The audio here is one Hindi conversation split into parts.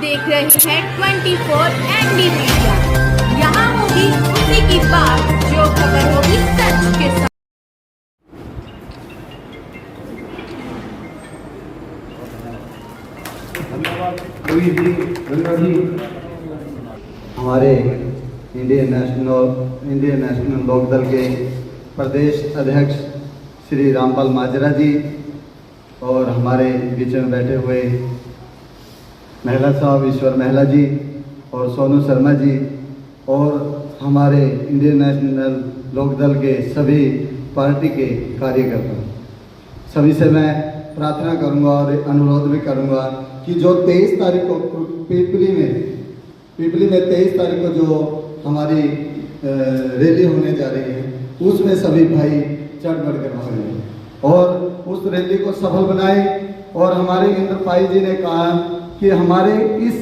देख रहे हैं 24 ND मीडिया। यहाँ होगी उसी की बात जो खबर होगी सच के साथ। हमारे इंडियन नेशनल लोकदल के प्रदेश अध्यक्ष श्री रामपाल माजरा जी और हमारे बीच में बैठे हुए महिला साहब ईश्वर महिला जी और सोनू शर्मा जी और हमारे इंडियन नेशनल लोकदल के सभी पार्टी के कार्यकर्ता, सभी से मैं प्रार्थना करूंगा और अनुरोध भी करूंगा कि जो 23 तारीख को पिपली में 23 तारीख को जो हमारी रैली होने जा रही है उसमें सभी भाई चढ़ बढ़ कर भाग लें और उस रैली को सफल बनाए। और हमारे इंद्रपाल जी ने कहा कि हमारे इस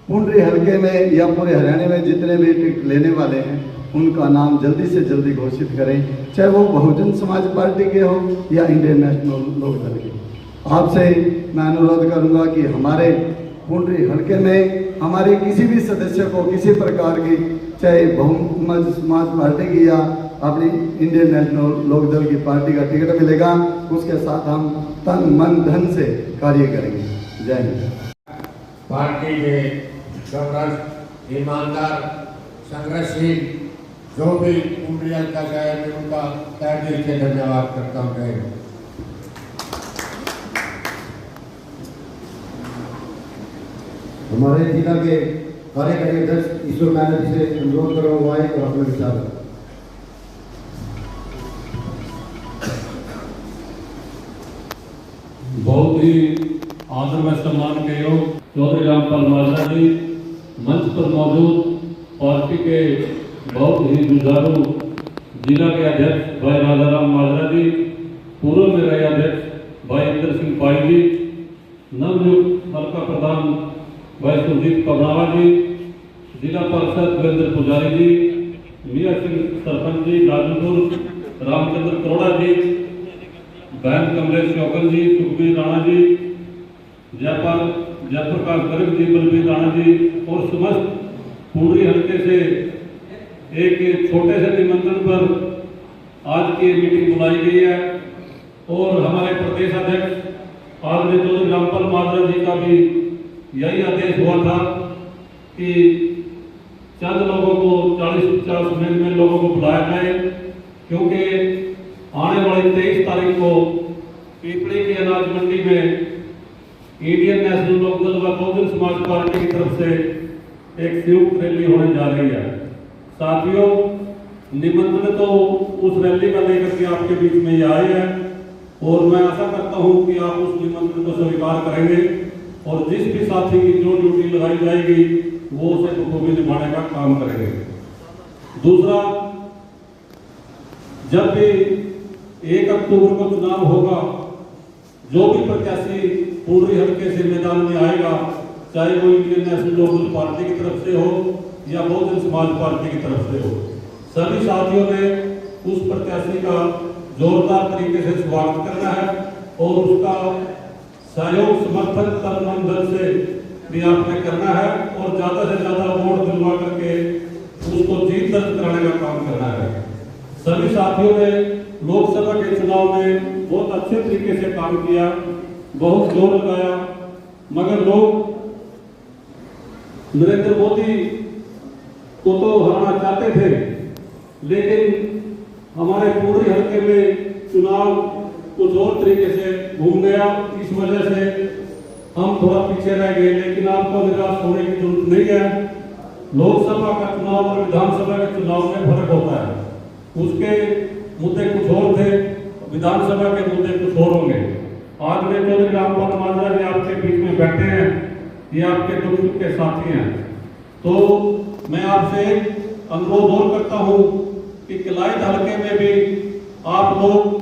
पुंडरी हलके में या पूरे हरियाणा में जितने भी टिकट लेने वाले हैं उनका नाम जल्दी से जल्दी घोषित करें, चाहे वो बहुजन समाज पार्टी के हो या इंडियन नेशनल लोकदल के। आपसे मैं अनुरोध करूंगा कि हमारे पुंडरी हलके में हमारे किसी भी सदस्य को किसी प्रकार की, चाहे बहुजन समाज पार्टी की या अपनी इंडियन नेशनल लोकदल की पार्टी का टिकट मिलेगा, उसके साथ हम तन मन धन से कार्य करेंगे। जय हिंद। पार्टी के समरस ईमानदार संघर्षशील जो भी पुंडरी हल्का शहर में उनका तहे दिल से धन्यवाद करता हूँ। हमारे जिला के कार्यकारी अध्यक्ष ईश्वर महिला जी से अनुरोध कर रहा हूँ आए और अपने विचार। बहुत ही आदर में सम्मान के योग चौधरी रामपाल माजरा जी, मंच पर मौजूद पार्टी के बहुत ही जुझारू जिला के अध्यक्ष भाई राजाराम माजरा जी, पूर्व में रहे अध्यक्ष भाई इंद्र सिंह पाई जी, नवनियुक्त हल्का प्रधान भाई सुरजीत पबनावा जी, जिला परिषद वीरेंद्र पुजारी जी, मियाँ सिंह सरपंच जी राजूपुर, रामचंद्र करोड़ा जी, बहन कमलेश चौकन जी, सुखबीर राणा जी, जयप्रकाश गर्ग जी, बलबीर राणा जी और समस्त पुंडरी हल्के से एक छोटे से निमंत्रण पर आज की मीटिंग बुलाई गई है। और हमारे प्रदेश अध्यक्ष आदरणीय चौधरी रामपाल माजरा जी का भी यही आदेश हुआ था कि चंद लोगों को 40-50 मिनट में लोगों को बुलाया जाए, क्योंकि आने वाली 23 तारीख को पिपली की अनाज मंडी में इंडियन नेशनल लोकदल व बहुजन समाज पार्टी की तरफ से एक संयुक्त रैली होने जा रही है। साथियों, निमंत्रण तो उस रैली का लेकर के आपके बीच में ये आए हैं और मैं आशा करता हूं कि आप उस निमंत्रण को स्वीकार करेंगे और जिस भी साथी की जो ड्यूटी लगाई जाएगी वो उसे बखूबी निभाने का काम करेंगे। दूसरा, जब भी 1 अक्टूबर को चुनाव होगा, जो भी प्रत्याशी पुंडरी हल्के से मैदान में आएगा, चाहे वो इंडियन नेशनल लोकदल पार्टी की तरफ से हो या बहुजन समाज पार्टी की तरफ से हो, सभी साथियों ने उस प्रत्याशी का जोरदार तरीके से स्वागत करना है और उसका सहयोग समर्थन तन मन धन से भी आपने करना है और ज्यादा से ज्यादा वोट दिलवा करके उसको जीत दर्ज कराने का काम करना है। सभी साथियों ने लोकसभा के चुनाव में बहुत अच्छे तरीके से काम किया, बहुत जोर लगाया, मगर लोग नरेंद्र मोदी को तो हराना चाहते थे, लेकिन हमारे पुंडरी हल्के में चुनाव कुछ और तरीके से घूम गया, इस वजह से हम थोड़ा पीछे रह गए। लेकिन आपको निराश होने की जरूरत नहीं है। लोकसभा का चुनाव और विधानसभा के चुनाव में फर्क होता है। उसके मुद्दे कुछ और थे, विधानसभा के मुद्दे कुछ और होंगे। आज में चौधरी रामपाल माजरा जी आपके बीच में बैठे हैं, ये आपके दुख सुख के साथी हैं। तो मैं आपसे अनुरोध और करता हूँ कि किलायत हल्के में भी आप लोग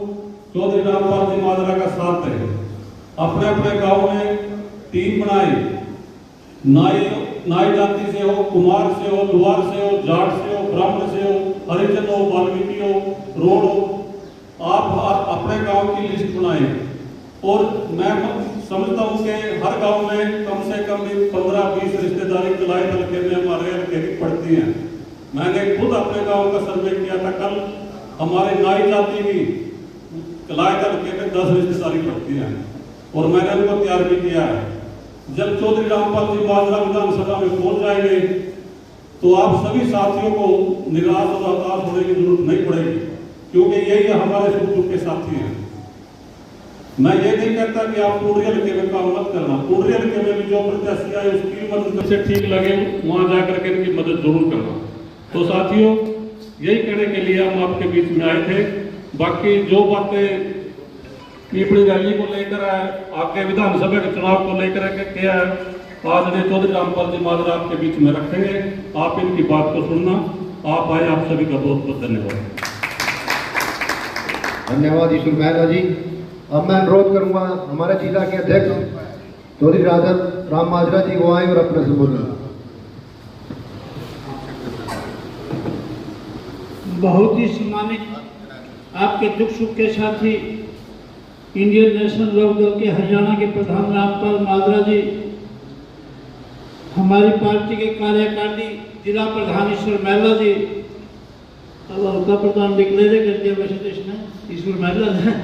चौधरी रामपाल जी माजरा का साथ दें। अपने अपने गांव में टीम बनाए, नाई जाति से हो, कुमार से हो, दुआर से हो, जाट से हो, ब्राह्मण से हो, हरिजन हो, वाल्मीकि हो, रोड हो, आप अपने गांव की लिस्ट बनाएं। और मैं समझता हूं कि हर गांव में कम से कम भी 15-20 रिश्तेदारी कलाई हल्के में हमारे हल्के की पड़ती हैं। मैंने खुद अपने गांव का सर्वे किया था कल, हमारे नाई जाति की कलाई हल्के में 10 रिश्तेदारी पड़ती हैं और मैंने उनको तैयार भी किया है। जब चौधरी रामपाल जी माजरा विधानसभा में पहुंच जाएंगे तो आप सभी साथियों को निराश और हताश होने की जरूरत नहीं पड़ेगी, क्योंकि यही हमारे सुख दुख के साथी हैं। मैं ये नहीं कहता कि आप टूडरी हल्के में काम मत करना, टूडरी हल्के में भी जो प्रत्याशी आए उसकी मदद से ठीक लगे वहां जाकर के इनकी मदद जरूर करना। तो साथियों, यही कहने के लिए हम आपके बीच में आए थे। बाकी जो बातें पीपली रैली को लेकर है, आगे विधानसभा के चुनाव को लेकर क्या है, आज ने चौधरी रामपाल जी माजरा आपके बीच में रखेंगे। आप इनकी बात को सुनना। आप आए, आप सभी का बहुत बहुत धन्यवाद। धन्यवाद ईश्वर मेहता जी। अब मैं अनुरोध करूंगा हमारे जिला के अध्यक्ष चौधरी राम माजरा जी को आए और अपना संबोधन। बहुत ही सम्मानित आपके दुख सुख के साथी इंडियन नेशनल लोक दल के हरियाणा के प्रधान रामपाल माजरा जी, हमारी पार्टी के कार्यकारिणी जिला प्रधान ईश्वर मेहता जी, अब हल्का प्रधान डिक्लेयर कर दिया वैसे तो इसने ईश्वर मेहता ने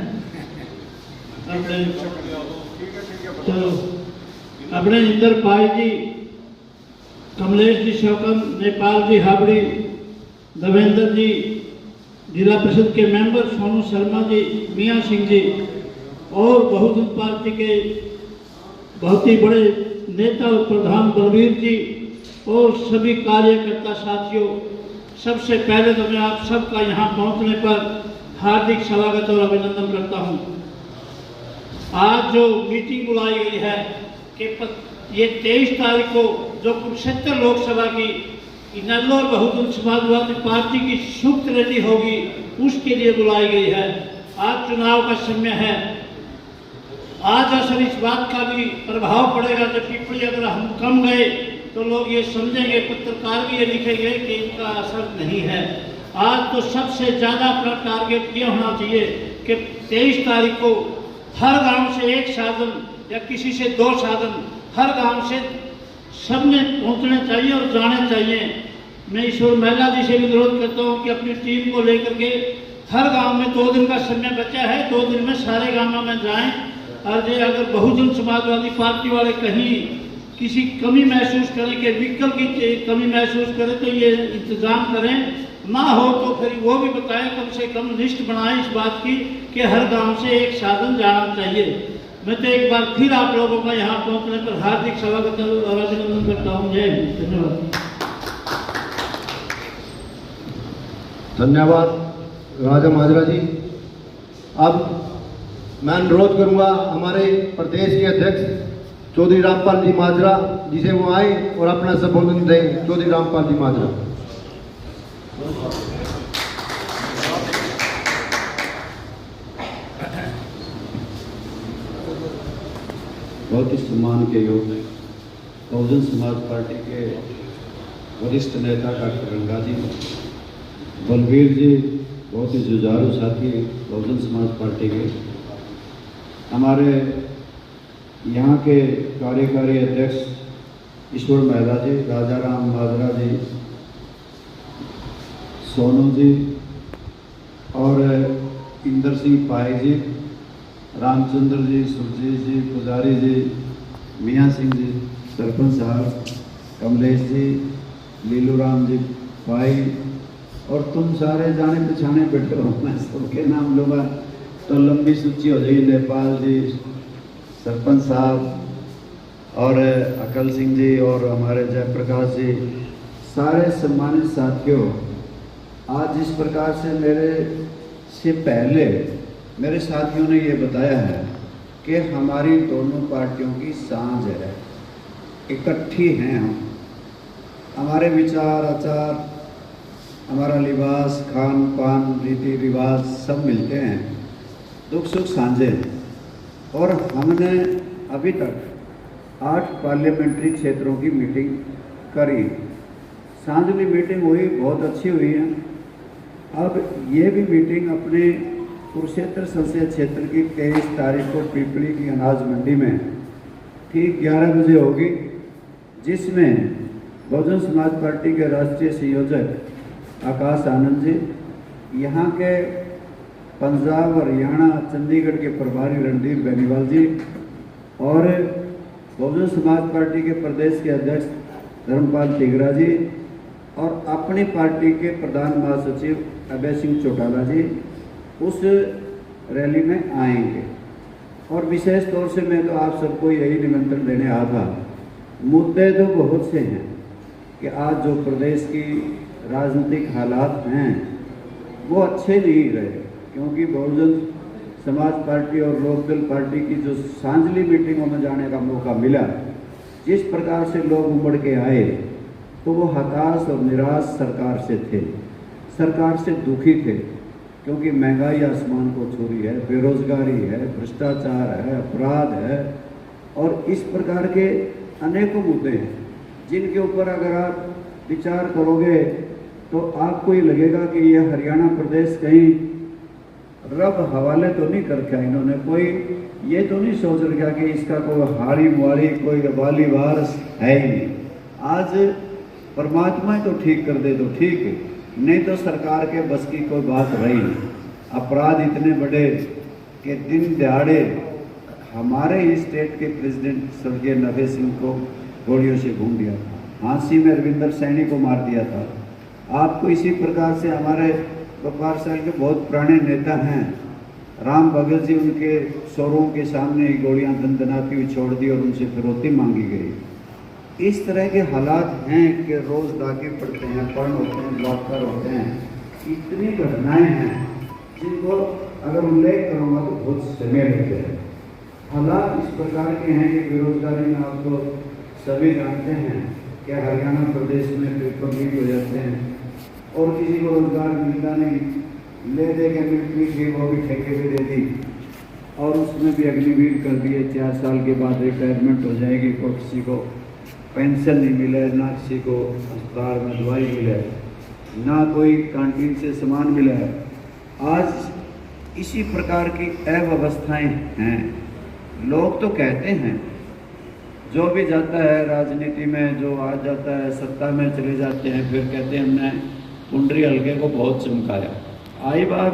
चलो अपने इंदर पाई जी, कमलेश जी शौकन, नेपाल जी हाबड़ी, देवेंद्र जी, जिला परिषद के मेंबर सोनू शर्मा जी, मियां सिंह जी और बहुजन पार्टी के बहुत ही बड़े नेता और प्रधान बलबीर जी और सभी कार्यकर्ता साथियों, सबसे पहले तो मैं आप सबका यहाँ पहुँचने पर हार्दिक स्वागत और अभिनंदन करता हूँ। आज जो मीटिंग बुलाई गई है कि ये 23 तारीख को जो कुरुक्षेत्र लोकसभा की इनेलो और बहुजन समाजवादी पार्टी की संयुक्त रैली होगी, उसके लिए बुलाई गई है। आज चुनाव का समय है। आज असर इस बात का भी प्रभाव पड़ेगा कि पिपली अगर हम कम गए तो लोग ये समझेंगे, पत्रकार भी ये लिखेंगे कि इनका असर नहीं है। आज तो सबसे ज़्यादा अपना टारगेट ये होना चाहिए कि 23 तारीख को हर गांव से एक साधन या किसी से 2 साधन हर गांव से सबने पहुंचने चाहिए और जाने चाहिए। मैं ईश्वर मेहता जी से भी अनुरोध करता हूं कि अपनी टीम को लेकर के हर गांव में 2 दिन का समय बचा है, 2 दिन में सारे गांवों में जाएं। और ये अगर बहुजन समाजवादी पार्टी वाले कहीं किसी कमी महसूस करें कि व्हीकल की कमी महसूस करें तो ये इंतजाम करें, ना हो तो फिर वो भी बताएं, कम से कम लिस्ट बनाएं इस बात की कि हर गांव से एक साधन जाना चाहिए। मैं तो एक बार फिर आप लोगों का यहाँ पहुँचने पर हार्दिक स्वागत और अभिनंदन करता हूँ। जय हिंद। धन्यवाद। धन्यवाद राजा माजरा जी। अब मैं अनुरोध करूंगा हमारे प्रदेश के अध्यक्ष चौधरी रामपाल जी माजरा जी से वो आए और अपना संबोधन दें। चौधरी रामपाल जी माजरा। बहुत ही सम्मान के योग्य बहुजन समाज पार्टी के वरिष्ठ नेता डॉक्टर रंगा जी, बलबीर जी, बहुत ही जुझारू साथी बहुजन समाज पार्टी के, हमारे यहाँ के कार्यकारी अध्यक्ष ईश्वर मेहता जी, राजा राम माजरा जी, सोनू जी और इंदर सिंह पाई जी, रामचंद्र जी, सुरजीत जी, पुजारी जी, मियां सिंह जी, सरपंच साहब, कमलेश जी, लीलू राम जी पाई और तुम सारे जाने पछाने बैठे हो, मैं सबके नाम लूँगा तो लंबी सूची हो जाएगी। नेपाल जी, सरपंच साहब और अकल सिंह जी और हमारे जयप्रकाश जी, सारे सम्मानित साथियों, आज जिस प्रकार से मेरे से पहले मेरे साथियों ने ये बताया है कि हमारी दोनों पार्टियों की सांझ है, इकट्ठी हैं हम, हमारे विचार आचार, हमारा लिबास, खान पान, रीति रिवाज सब मिलते हैं, दुख सुख साझे हैं। और हमने अभी तक 8 पार्लियामेंट्री क्षेत्रों की मीटिंग करी, सांझली मीटिंग हुई, बहुत अच्छी हुई है। अब ये भी मीटिंग अपने कुरुक्षेत्र संसदीय क्षेत्र की 23 तारीख को पिपली की अनाज मंडी में ठीक 11 बजे होगी। जिसमें बहुजन समाज पार्टी के राष्ट्रीय संयोजक आकाश आनंद जी, यहाँ के पंजाब, हरियाणा, चंडीगढ़ के प्रभारी रणदीप बेनीवाल जी और बहुजन समाज पार्टी के प्रदेश के अध्यक्ष धर्मपाल तिगरा जी और अपनी पार्टी के प्रधान महासचिव अभय सिंह चौटाला जी उस रैली में आएंगे। और विशेष तौर से मैं तो आप सबको यही निमंत्रण देने आया था। मुद्दे तो बहुत से हैं कि आज जो प्रदेश की राजनीतिक हालात हैं वो अच्छे नहीं रहे, क्योंकि बहुजन समाज पार्टी और लोकदल पार्टी की जो सांझली मीटिंगों में जाने का मौका मिला, जिस प्रकार से लोग उमड़ के आए तो वो हताश और निराश सरकार से थे, सरकार से दुखी थे, क्योंकि महंगाई आसमान को छू रही है, बेरोजगारी है, भ्रष्टाचार है, अपराध है और इस प्रकार के अनेकों मुद्दे हैं जिनके ऊपर अगर आप विचार करोगे तो आपको ये लगेगा कि यह हरियाणा प्रदेश कहीं रब हवाले तो नहीं कर रखा इन्होंने, कोई ये तो नहीं सोच रखा कि इसका कोई हाड़ी मुआड़ी कोई वाली वारस है ही नहीं। आज परमात्मा तो ठीक कर दे तो ठीक है, नहीं तो सरकार के बस की कोई बात रही नहीं। अपराध इतने बड़े कि दिन दिहाड़े हमारे ही स्टेट के प्रेसिडेंट स्वर्गीय नभे सिंह को गोलियों से भून दिया था, हाँसी में रविंदर सैनी को मार दिया था। आपको इसी प्रकार से हमारे गोपाल साल के बहुत पुराने नेता हैं राम भगत जी, उनके शोरों के सामने गोलियां दंदनाती हुई छोड़ दी और उनसे फिरौती मांगी गई। इस तरह के हालात हैं कि रोज़ डाके पड़ते हैं, पर्ण होते हैं, ब्लॉकर होते हैं, इतनी घटनाएं हैं जिनको अगर उल्लेख करूँगा तो बहुत समय लग जाए। हालात इस प्रकार के हैं कि बेरोजगारी में आपको सभी जानते हैं कि हरियाणा प्रदेश में पेपर लीक हो जाते हैं और किसी को रोजगार मिलता नहीं, ले दे के मिलती थी वो भी ठेके पे दे दी और उसमें भी अग्निवीर कर दिए। 4 साल के बाद रिटायरमेंट हो जाएगी, कोई किसी को पेंशन नहीं मिले, ना किसी को अस्पताल में दवाई मिले, ना कोई कैंटीन से सामान मिला है। आज इसी प्रकार की अव्यवस्थाएं हैं। लोग तो कहते हैं, जो भी जाता है राजनीति में, जो आ जाता है सत्ता में चले जाते हैं, फिर कहते हैं हमने पुंडरी हल्के को बहुत चमकाया। आई बार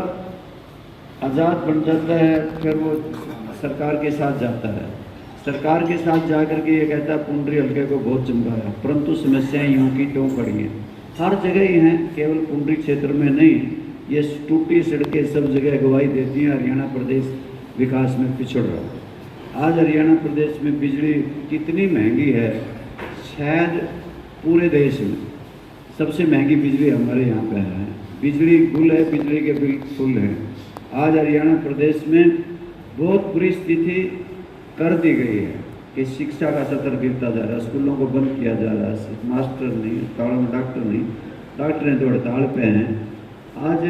आज़ाद बन जाता है, फिर वो सरकार के साथ जाता है, सरकार के साथ जाकर के ये कहता है पुंडरी हल्के को बहुत चमकाया, परंतु समस्याएं यूं की त्यों खड़ी हैं। हर जगह ही हैं, केवल पुंडरी क्षेत्र में नहीं। ये टूटी सड़कें सब जगह गवाही देती हैं हरियाणा प्रदेश विकास में पिछड़ रहा है। आज हरियाणा प्रदेश में बिजली कितनी महंगी है, शायद पूरे देश में सबसे महंगी बिजली हमारे यहाँ पे है। बिजली गुल है, बिजली के बिल फुल हैं। आज हरियाणा प्रदेश में बहुत बुरी स्थिति कर दी गई है कि शिक्षा का स्तर गिरता जा रहा है, स्कूलों को बंद किया जा रहा है, मास्टर नहीं, अस्पतालों में डॉक्टर नहीं, डॉक्टरें तो हड़ताल पे हैं। आज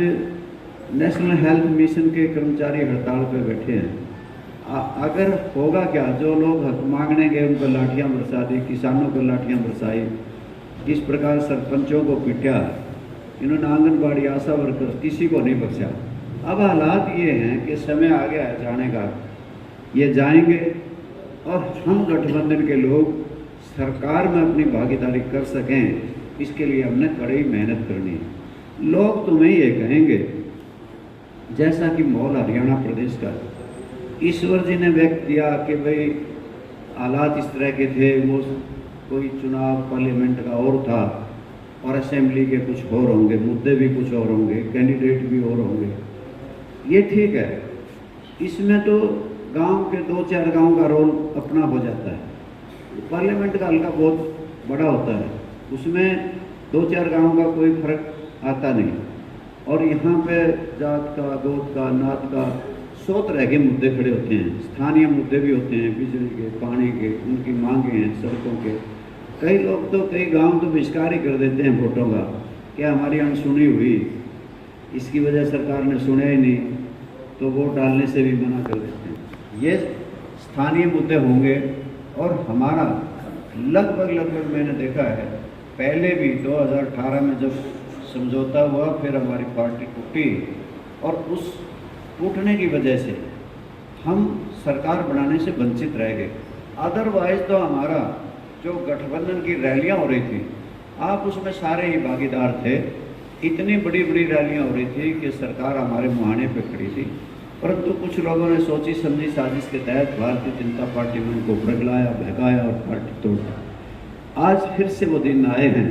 नेशनल हेल्थ मिशन के कर्मचारी हड़ताल पे बैठे हैं। अगर होगा क्या, जो लोग हक मांगने गए उन पर लाठियाँ बरसा दी, किसानों पर लाठियाँ बरसाई, किस प्रकार सरपंचों को पीटा, इन्होंने आंगनबाड़ी आशा वर्कर किसी को नहीं बख्शा। अब हालात ये हैं कि समय आ गया है जाने का, ये जाएंगे और हम गठबंधन के लोग सरकार में अपनी भागीदारी कर सकें, इसके लिए हमने कड़ी मेहनत करनी है। लोग तुम्हें ये कहेंगे, जैसा कि माहौल हरियाणा प्रदेश का ईश्वर जी ने व्यक्त किया कि भाई हालात इस तरह के थे, वो कोई चुनाव पार्लियामेंट का और था और असेंबली के कुछ और होंगे, मुद्दे भी कुछ और होंगे, कैंडिडेट भी और होंगे। ये ठीक है, इसमें तो गांव के 2-4 गांव का रोल अपना हो जाता है। पार्लियामेंट का हल्का बहुत बड़ा होता है, उसमें 2-4 गांव का कोई फर्क आता नहीं। और यहाँ पे जात का, गोत का, नात का 100 तरह के मुद्दे खड़े होते हैं। स्थानीय मुद्दे भी होते हैं, बिजली के, पानी के, उनकी मांगे हैं, सड़कों के। कई लोग तो, कई गांव तो बहिष्कार ही कर देते हैं वोटों का, क्या हमारी अनसुनी हुई, इसकी वजह सरकार ने सुना ही नहीं, तो वोट डालने से भी मना कर देते हैं। ये स्थानीय मुद्दे होंगे। और हमारा लगभग मैंने देखा है, पहले भी 2018 में जब समझौता हुआ, फिर हमारी पार्टी टूटी और उस टूटने की वजह से हम सरकार बनाने से वंचित रह गए। अदरवाइज तो हमारा जो गठबंधन की रैलियां हो रही थी, आप उसमें सारे ही भागीदार थे। इतनी बड़ी बड़ी रैलियां हो रही थी कि सरकार हमारे मुहाने पे खड़ी थी, परंतु कुछ लोगों ने सोची समझी साजिश के तहत भारतीय जनता पार्टी में उनको भड़काया, भगाया और पार्टी तोड़ा। आज फिर से वो दिन आए हैं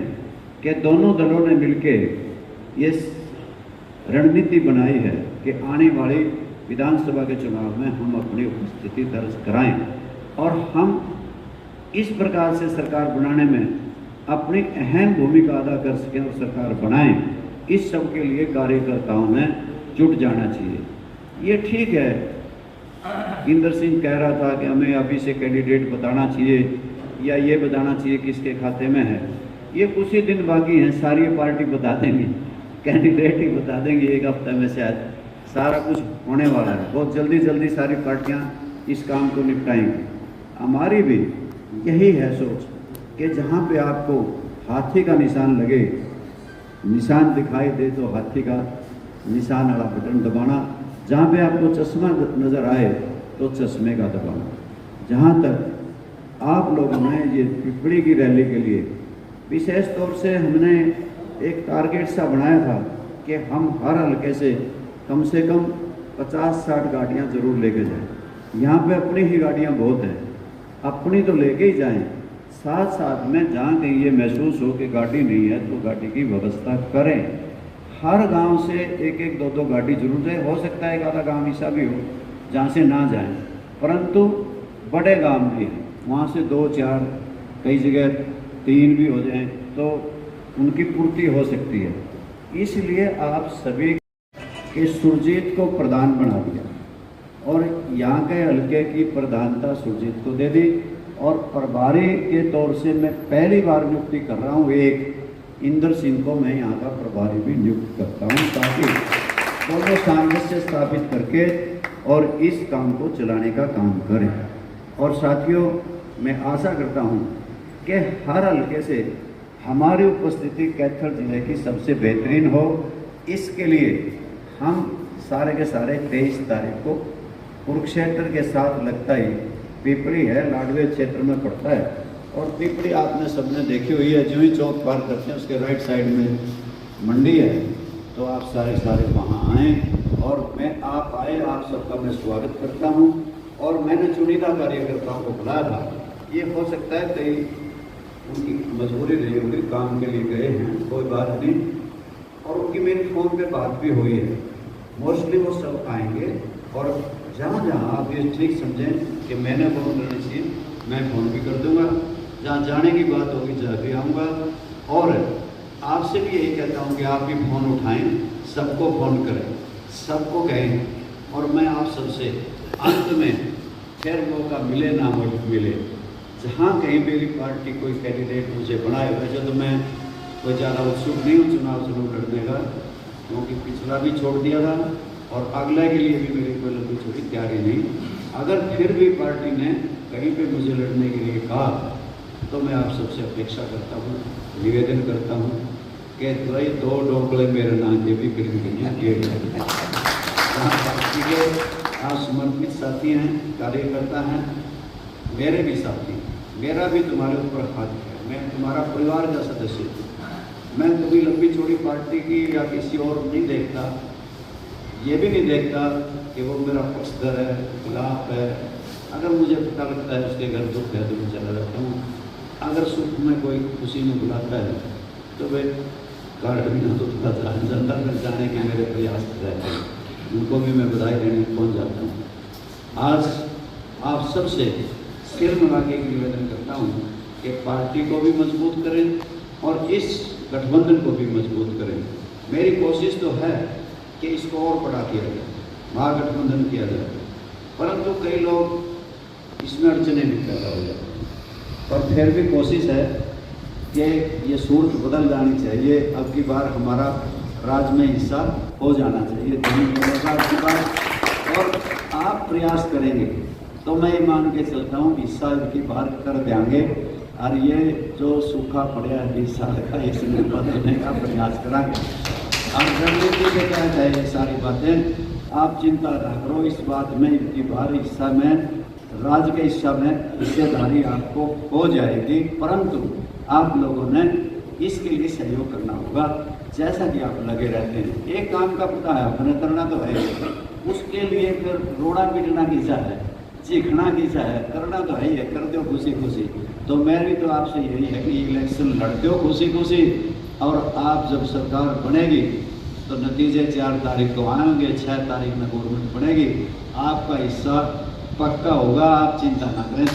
कि दोनों दलों ने मिलकर ये रणनीति बनाई है कि आने वाली विधानसभा के चुनाव में हम अपनी उपस्थिति दर्ज कराएं और हम इस प्रकार से सरकार बनाने में अपनी अहम भूमिका अदा कर सकें और सरकार बनाएं। इस सब के लिए कार्यकर्ताओं ने जुट जाना चाहिए। ये ठीक है, इंदर सिंह कह रहा था कि हमें अभी से कैंडिडेट बताना चाहिए या ये बताना चाहिए किसके खाते में है। ये कुछ ही दिन बाकी हैं, सारी पार्टी बता देंगी, कैंडिडेट ही बता देंगे, एक हफ्ते में शायद सारा कुछ होने वाला है। बहुत जल्दी जल्दी सारी पार्टियां इस काम को निपटाएंगी। हमारी भी यही है सोच कि जहाँ पे आपको हाथी का निशान लगे, निशान दिखाई दे तो हाथी का निशान वाला बटन दबाना, जहाँ पे आपको चश्मा नज़र आए तो चश्मे का दबाना। जहाँ तक आप लोगों ने ये पिपड़ी की रैली के लिए विशेष तौर से हमने एक टारगेट सा बनाया था कि हम हर हल्के से कम 50-60 गाड़ियाँ ज़रूर लेके जाएं। यहाँ पे अपनी ही गाड़ियाँ बहुत हैं, अपनी तो लेके ही जाएं, साथ साथ में जहाँ कहीं ये महसूस हो कि गाड़ी नहीं है तो गाड़ी की व्यवस्था करें। हर गांव से एक एक दो गाड़ी जरूर जाए। हो सकता है एक आधा गांव ऐसा भी हो जहाँ से ना जाएं, परंतु बड़े गांव भी हैं, वहाँ से 2-4 कई जगह 3 भी हो जाएं तो उनकी पूर्ति हो सकती है। इसलिए आप सभी के सुरजीत को प्रधान बना दिया और यहाँ के हल्के की प्रधानता सुरजीत को दे दी और प्रभारी के तौर से मैं पहली बार नियुक्ति कर रहा हूँ। एक इंदर सिंह को मैं यहाँ का प्रभारी भी नियुक्त करता हूँ ताकि दोनों सामंजस्य स्थापित करके और इस काम को चलाने का काम करें। और साथियों, मैं आशा करता हूँ कि हर हल्के से हमारी उपस्थिति कैथल जिले की सबसे बेहतरीन हो। इसके लिए हम सारे के सारे 23 तारीख को कुरुक्षेत्र के साथ लगता ही पिपड़ी है, लाडवे क्षेत्र में पड़ता है और पिपड़ी आपने सबने देखी हुई है। जो ही चौक पार करते हैं उसके राइट साइड में मंडी है, तो आप सारे वहाँ आएँ और मैं आप आए, आप सबका मैं स्वागत करता हूँ। और मैंने चुनिंदा कार्यकर्ताओं को बुलाया था। ये हो सकता है कई उनकी मजबूरी रही होगी, काम के लिए गए हैं, कोई बात नहीं, और उनकी मेरी फ़ोन पे बात भी हुई है। मोस्टली वो सब आएंगे और जहाँ जहाँ आप ये ठीक समझें कि मैंने फ़ोन करनी चाहिए, मैं फ़ोन भी कर दूँगा। जहाँ जाने की बात होगी जहाँ भी आऊँगा। और आपसे भी यही कहता हूँ कि आप भी फ़ोन उठाएँ, सबको फ़ोन करें, सबको कहें। और मैं आप सबसे अंत में फिर मौका मिले ना मिले, जहाँ कहीं मेरी पार्टी कोई कैंडिडेट मुझे बनाए, वैसे तो मैं कोई ज़्यादा उत्सुक नहीं हूँ चुनाव लड़ने का, क्योंकि पिछला भी छोड़ दिया था और अगले के लिए भी मेरी कोई लंबी छोटी तैयारी नहीं। अगर फिर भी पार्टी ने कहीं पे मुझे लड़ने के लिए कहा तो मैं आप सबसे अपेक्षा करता हूँ, निवेदन करता हूँ कि भाई 2 ढोकले मेरे नाम के भी फिल्म किए गए। पार्टी के आप समर्पित साथी हैं, कार्यकर्ता हैं, मेरे भी साथी, मेरा भी तुम्हारे ऊपर हाथ है, मैं तुम्हारा परिवार का सदस्य हूँ। मैं कभी लंबी चौड़ी पार्टी की या किसी और नहीं देखता, ये भी नहीं देखता कि वो मेरा पक्षधर है, खिलाफ है। अगर मुझे पता लगता है उसके घर दुख है तो मैं चला जाता हूँ। अगर सुख में कोई खुशी में बुलाता है तो वे घर भी ना तो अंदर में जाने के मेरे प्रयास रहते हैं, उनको भी मैं बधाई देने पहुँच जाता हूँ। आज आप सबसे सिर मिला के निवेदन करता हूँ कि पार्टी को भी मजबूत करें और इस गठबंधन को भी मजबूत करें। मेरी कोशिश तो है कि इसको और बड़ा किया जाए, महागठबंधन किया जाए, परंतु कई लोग इसमें अड़चने भी पैदा हो जाती हैं। पर फिर भी कोशिश है कि ये सूरत बदल जानी चाहिए। अब की बार हमारा राज्य में हिस्सा हो जाना चाहिए की बार, और आप प्रयास करेंगे तो मैं ये मान के चलता हूँ हिस्सा की बार कर देंगे और ये जो सूखा पड़ा है 20 साल का इसमें बदलने का प्रयास करेंगे। अब रणनीति के तहत है ये सारी बातें, आप चिंता ना करो इस बात में। इनकी बार हिस्सा में राज्य के हिस्सा में हिस्सेदारी आपको हो जाएगी, परंतु आप लोगों ने इसके लिए सहयोग करना होगा। जैसा कि आप लगे रहते हैं, एक काम का पता है अपने करना तो है, उसके लिए फिर रोड़ा पीटना किसा है, चीखना किसा है, करना तो है ही है, कर दो खुशी खुशी। तो मेरी तो आपसे यही है कि इलेक्शन लड़ दो खुशी खुशी, और आप जब सरकार बनेगी तो नतीजे 4 तारीख को आएंगे, 6 तारीख में गवर्नमेंट बनेगी, आपका हिस्सा पक्का होगा, आप चिंता ना करें।